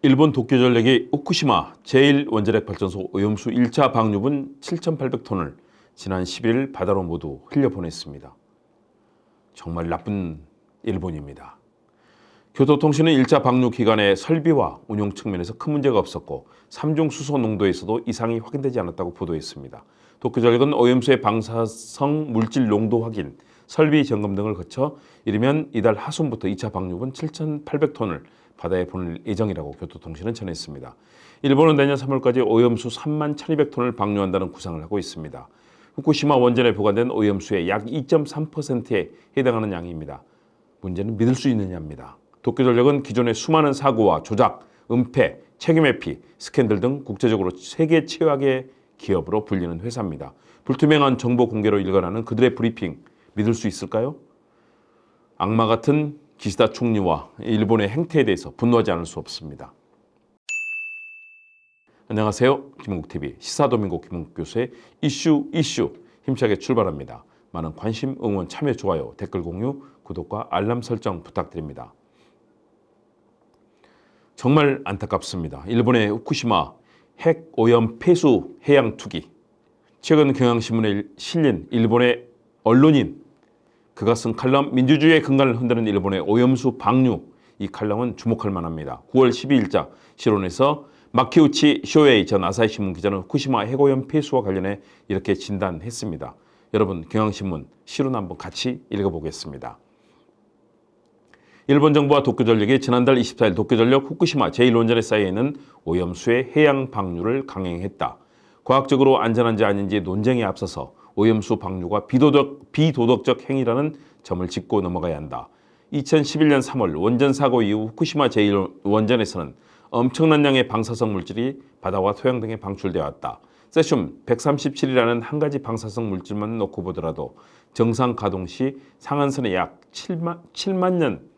일본 도쿄 전력이 후쿠시마 제1원자력 발전소 오염수 1차 방류분 7,800톤을 지난 11일 바다로 모두 흘려보냈습니다. 정말 나쁜 일본입니다. 교토통신은 1차 방류 기간에 설비와 운용 측면에서 큰 문제가 없었고 삼중수소 농도에서도 이상이 확인되지 않았다고 보도했습니다. 도쿄전력은 오염수의 방사성 물질 농도 확인, 설비 점검 등을 거쳐 이르면 이달 하순부터 2차 방류분 7,800톤을 바다에 보낼 예정이라고 교토통신은 전했습니다. 일본은 내년 3월까지 오염수 31,200톤을 방류한다는 구상을 하고 있습니다. 후쿠시마 원전에 보관된 오염수의 약 2.3%에 해당하는 양입니다. 문제는 믿을 수 있느냐입니다. 도쿄전력은 기존의 수많은 사고와 조작, 은폐, 책임 회피, 스캔들 등 국제적으로 세계 최악의 기업으로 불리는 회사입니다. 불투명한 정보 공개로 일관하는 그들의 브리핑 믿을 수 있을까요? 악마 같은 기시다 총리와 일본의 행태에 대해서 분노하지 않을 수 없습니다. 안녕하세요. 김은국TV 시사도민고 김은국 교수의 이슈 힘차게 출발합니다. 많은 관심, 응원, 참여, 좋아요, 댓글 공유, 구독과 알람 설정 부탁드립니다. 정말 안타깝습니다. 일본의 후쿠시마 핵 오염 폐수 해양 투기. 최근 경향신문에 실린 일본의 언론인 그가 쓴 칼럼 민주주의의 근간을 흔드는 일본의 오염수 방류, 이 칼럼은 주목할 만합니다. 9월 12일자 실론에서 마키우치 쇼에이 전 아사히신문 기자는 후쿠시마 핵오염 폐수와 관련해 이렇게 진단했습니다. 여러분 경향신문 실론 한번 같이 읽어보겠습니다. 일본 정부와 도쿄전력이 지난달 24일 도쿄전력 후쿠시마 제1원전에 쌓여있는 오염수의 해양 방류를 강행했다. 과학적으로 안전한지 아닌지 논쟁에 앞서서 오염수 방류가 비도덕적 행위라는 점을 짚고 넘어가야 한다. 2011년 3월 원전 사고 이후 후쿠시마 제1원전에서는 엄청난 양의 방사성 물질이 바다와 토양 등에 방출되어 왔다. 세슘 137이라는 한 가지 방사성 물질만 놓고 보더라도 정상 가동 시 상한선에 약 7만 년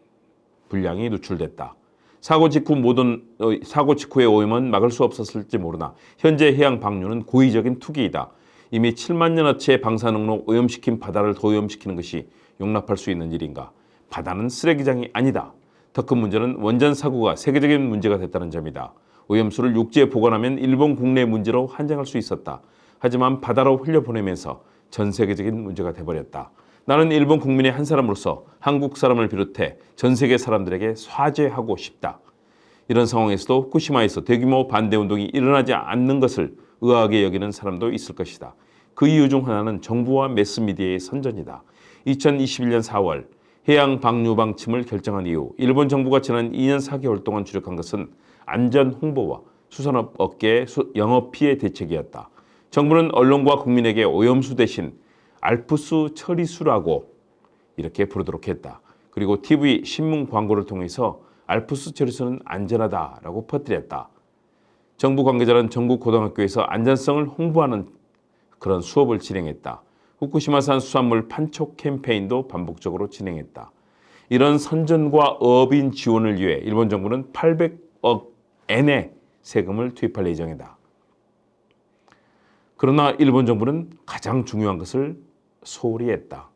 분량이 누출됐다. 사고 직후의 오염은 막을 수 없었을지 모르나 현재 해양 방류는 고의적인 투기이다. 이미 7만 년어치의 방사능로 오염시킨 바다를 더 오염시키는 것이 용납할 수 있는 일인가? 바다는 쓰레기장이 아니다. 더 큰 문제는 원전 사고가 세계적인 문제가 됐다는 점이다. 오염수를 육지에 보관하면 일본 국내 문제로 한정할 수 있었다. 하지만 바다로 흘려보내면서 전 세계적인 문제가 돼버렸다. 나는 일본 국민의 한 사람으로서 한국 사람을 비롯해 전 세계 사람들에게 사죄하고 싶다. 이런 상황에서도 후쿠시마에서 대규모 반대운동이 일어나지 않는 것을 의아하게 여기는 사람도 있을 것이다. 그 이유 중 하나는 정부와 매스미디어의 선전이다. 2021년 4월 해양 방류 방침을 결정한 이후 일본 정부가 지난 2년 4개월 동안 주력한 것은 안전 홍보와 수산업 업계의 영업 피해 대책이었다. 정부는 언론과 국민에게 오염수 대신 알프스 처리수라고 이렇게 부르도록 했다. 그리고 TV, 신문 광고를 통해서 알프스 처리수는 안전하다라고 퍼뜨렸다. 정부 관계자는 전국 고등학교에서 안전성을 홍보하는 그런 수업을 진행했다. 후쿠시마산 수산물 판촉 캠페인도 반복적으로 진행했다. 이런 선전과 어업인 지원을 위해 일본 정부는 800억 엔의 세금을 투입할 예정이다. 그러나 일본 정부는 가장 중요한 것을 소홀히 했다.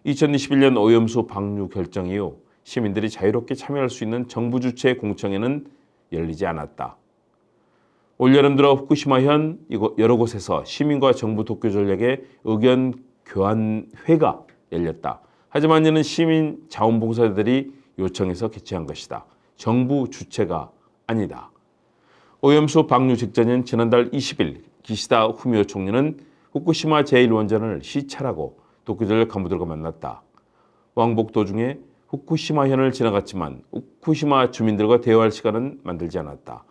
2021년 오염수 방류 결정 이후 시민들이 자유롭게 참여할 수 있는 정부 주최 공청회는 열리지 않았다. 올여름 들어 후쿠시마현 여러 곳에서 시민과 정부 도쿄전력의 의견 교환회가 열렸다. 하지만 이는 시민 자원봉사자들이 요청해서 개최한 것이다. 정부 주체가 아니다. 오염수 방류 직전인 지난달 20일 기시다 후미오 총리는 후쿠시마 제1원전을 시찰하고 도쿄전력 간부들과 만났다. 왕복 도중에 후쿠시마현을 지나갔지만 후쿠시마 주민들과 대화할 시간은 만들지 않았다.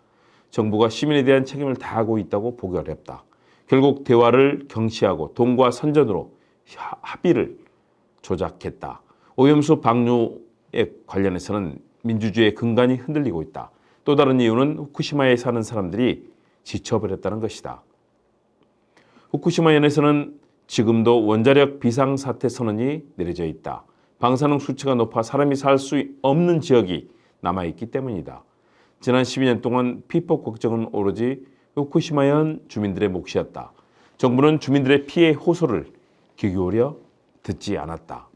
정부가 시민에 대한 책임을 다하고 있다고 보기 어렵다. 결국 대화를 경시하고 돈과 선전으로 합의를 조작했다. 오염수 방류에 관련해서는 민주주의의 근간이 흔들리고 있다. 또 다른 이유는 후쿠시마에 사는 사람들이 지쳐버렸다는 것이다. 후쿠시마현에서는 지금도 원자력 비상사태 선언이 내려져 있다. 방사능 수치가 높아 사람이 살 수 없는 지역이 남아있기 때문이다. 지난 12년 동안 피폭 걱정은 오로지 후쿠시마현 주민들의 몫이었다. 정부는 주민들의 피해 호소를 귀 기울여 듣지 않았다.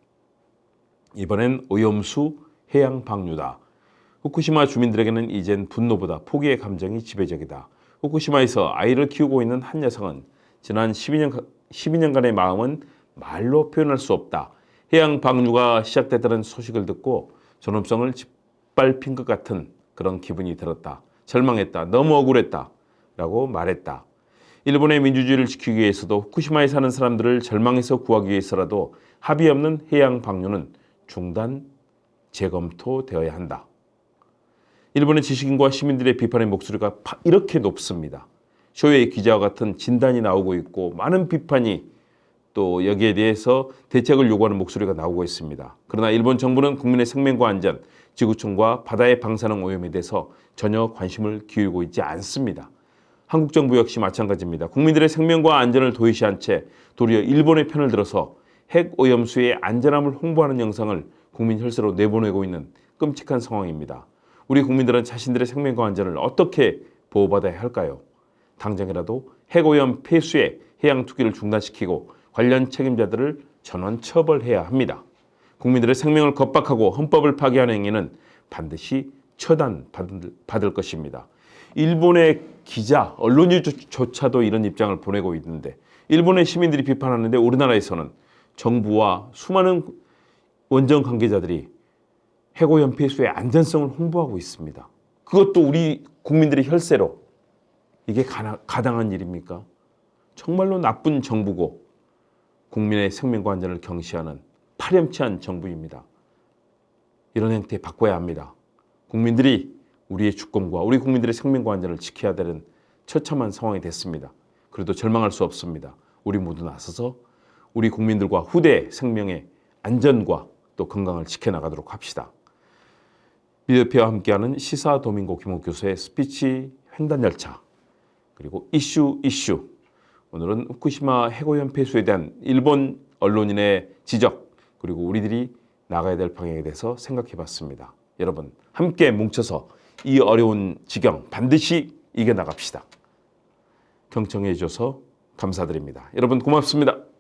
이번엔 오염수 해양 방류다. 후쿠시마 주민들에게는 이젠 분노보다 포기의 감정이 지배적이다. 후쿠시마에서 아이를 키우고 있는 한 여성은 지난 12년간의 마음은 말로 표현할 수 없다. 해양 방류가 시작됐다는 소식을 듣고 존엄성을 짓밟힌 것 같은 그런 기분이 들었다. 절망했다. 너무 억울했다. 라고 말했다. 일본의 민주주의를 지키기 위해서도 후쿠시마에 사는 사람들을 절망에서 구하기 위해서라도 합의 없는 해양 방류는 중단, 재검토되어야 한다. 일본의 지식인과 시민들의 비판의 목소리가 이렇게 높습니다. 쇼웨이 기자와 같은 진단이 나오고 있고 많은 비판이 또 여기에 대해서 대책을 요구하는 목소리가 나오고 있습니다. 그러나 일본 정부는 국민의 생명과 안전, 지구촌과 바다의 방사능 오염에 대해서 전혀 관심을 기울이고 있지 않습니다. 한국 정부 역시 마찬가지입니다. 국민들의 생명과 안전을 도외시한 채 도리어 일본의 편을 들어서 핵 오염수의 안전함을 홍보하는 영상을 국민 혈세로 내보내고 있는 끔찍한 상황입니다. 우리 국민들은 자신들의 생명과 안전을 어떻게 보호받아야 할까요? 당장이라도 핵오염 폐수의 해양 투기를 중단시키고 관련 책임자들을 전원 처벌해야 합니다. 국민들의 생명을 겁박하고 헌법을 파괴하는 행위는 반드시 처단받을 것입니다. 일본의 기자, 언론인조차도 이런 입장을 보내고 있는데 일본의 시민들이 비판하는데 우리나라에서는 정부와 수많은 원전 관계자들이 핵오염 폐수의 안전성을 홍보하고 있습니다. 그것도 우리 국민들의 혈세로. 이게 가당한 일입니까? 정말로 나쁜 정부고 국민의 생명과 안전을 경시하는 파렴치한 정부입니다. 이런 행태 바꿔야 합니다. 국민들이 우리의 주권과 우리 국민들의 생명과 안전을 지켜야 되는 처참한 상황이 됐습니다. 그래도 절망할 수 없습니다. 우리 모두 나서서 우리 국민들과 후대의 생명의 안전과 또 건강을 지켜나가도록 합시다. 미디어피와 함께하는 시사 도민고 김옥 교수의 스피치 횡단열차 그리고 이슈 오늘은 후쿠시마 핵오염 폐수에 대한 일본 언론인의 지적 그리고 우리들이 나가야 될 방향에 대해서 생각해 봤습니다. 여러분 함께 뭉쳐서 이 어려운 지경 반드시 이겨나갑시다. 경청해 주셔서 감사드립니다. 여러분 고맙습니다.